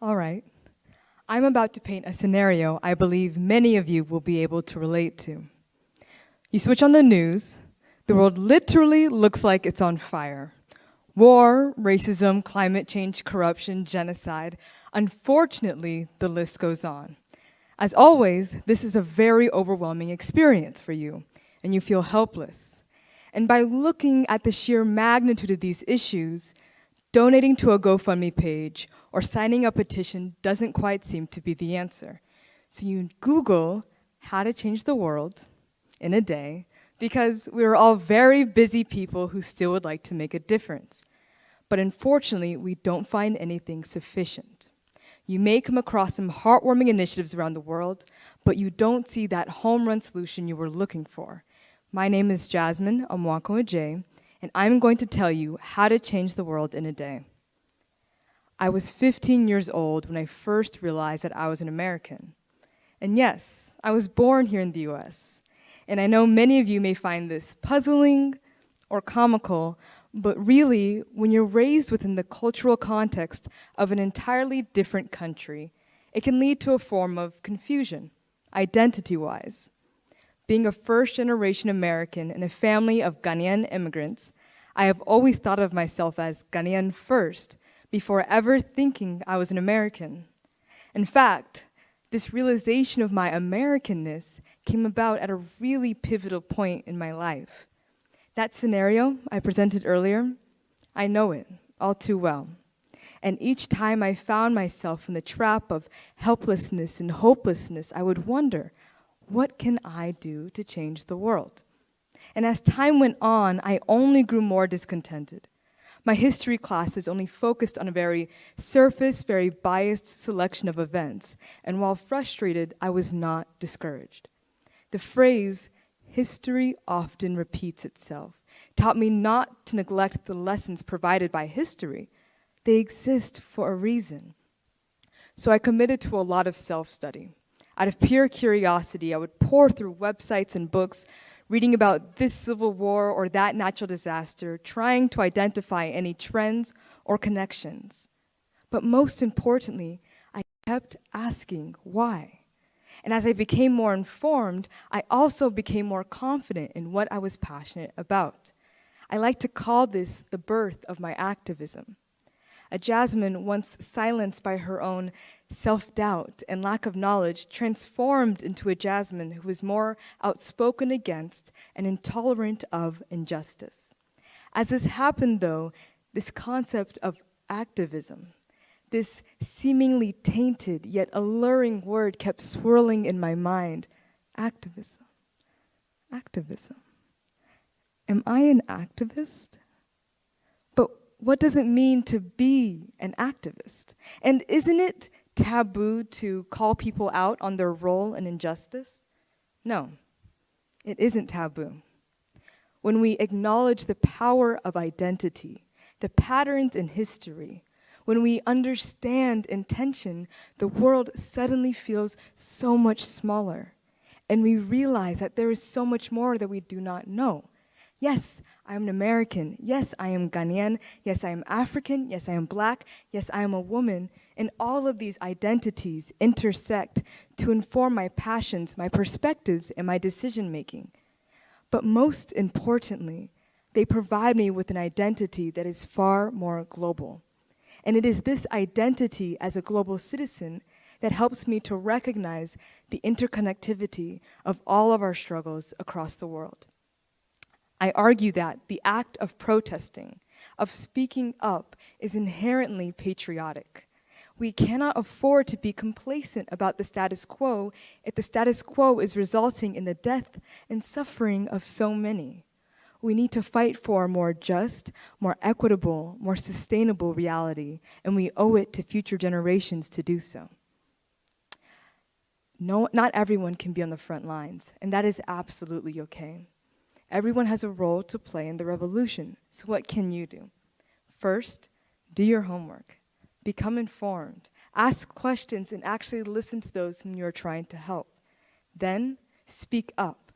All right. I'm about to paint a scenario I believe many of you will be able to relate to. You switch on the news, the world literally looks like it's on fire. War, racism, climate change, corruption, genocide. Unfortunately, the list goes on. As always, this is a very overwhelming experience for you, and you feel helpless. And by looking at the sheer magnitude of these issues, donating to a GoFundMe page or signing a petition doesn't quite seem to be the answer. So you Google how to change the world in a day, because we're all very busy people who still would like to make a difference. But unfortunately, we don't find anything sufficient. You may come across some heartwarming initiatives around the world, but you don't see that home run solution you were looking for. My name is Jasmine, Amoako-Agyei, and I'm going to tell you how to change the world in a day. I was 15 years old when I first realized that I was an American. And yes, I was born here in the US. And I know many of you may find this puzzling or comical, but really, when you're raised within the cultural context of an entirely different country, it can lead to a form of confusion, identity-wise. Being a first-generation American in a family of Ghanaian immigrants, I have always thought of myself as Ghanaian first, before ever thinking I was an American. In fact, this realization of my Americanness came about at a really pivotal point in my life. That scenario I presented earlier, I know it all too well. And each time I found myself in the trap of helplessness and hopelessness, I would wonder, what can I do to change the world? And as time went on, I only grew more discontented. My history classes only focused on a very surface, very biased selection of events, and while frustrated, I was not discouraged. The phrase, "history often repeats itself," taught me not to neglect the lessons provided by history. They exist for a reason. So I committed to a lot of self-study. Out of pure curiosity, I would pore through websites and books, reading about this civil war or that natural disaster, trying to identify any trends or connections. But most importantly, I kept asking why. And as I became more informed, I also became more confident in what I was passionate about. I like to call this the birth of my activism. A Jasmine once silenced by her own self-doubt and lack of knowledge transformed into a Jasmine who was more outspoken against and intolerant of injustice. As this happened, though, this concept of activism, this seemingly tainted yet alluring word kept swirling in my mind. Activism. Activism. Am I an activist? But what does it mean to be an activist? And isn't it taboo to call people out on their role in injustice? No, it isn't taboo. When we acknowledge the power of identity, the patterns in history, when we understand intention, the world suddenly feels so much smaller. And we realize that there is so much more that we do not know. Yes, I am an American. Yes, I am Ghanaian. Yes, I am African. Yes, I am Black. Yes, I am a woman. And all of these identities intersect to inform my passions, my perspectives, and my decision-making. But most importantly, they provide me with an identity that is far more global. And it is this identity as a global citizen that helps me to recognize the interconnectivity of all of our struggles across the world. I argue that the act of protesting, of speaking up, is inherently patriotic. We cannot afford to be complacent about the status quo if the status quo is resulting in the death and suffering of so many. We need to fight for a more just, more equitable, more sustainable reality, and we owe it to future generations to do so. No, not everyone can be on the front lines, and that is absolutely okay. Everyone has a role to play in the revolution, so what can you do? First, do your homework. Become informed. Ask questions and actually listen to those whom you are trying to help. Then, speak up.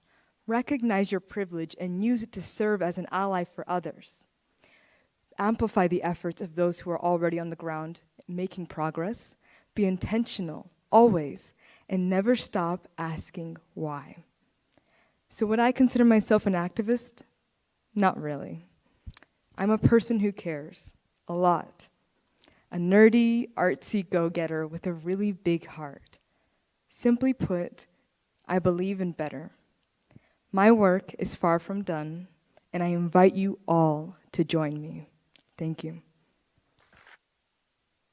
Recognize your privilege and use it to serve as an ally for others. Amplify the efforts of those who are already on the ground making progress. Be intentional, always, and never stop asking why. So would I consider myself an activist? Not really. I'm a person who cares, a lot. A nerdy, artsy go-getter with a really big heart. Simply put, I believe in better. My work is far from done, and I invite you all to join me. Thank you.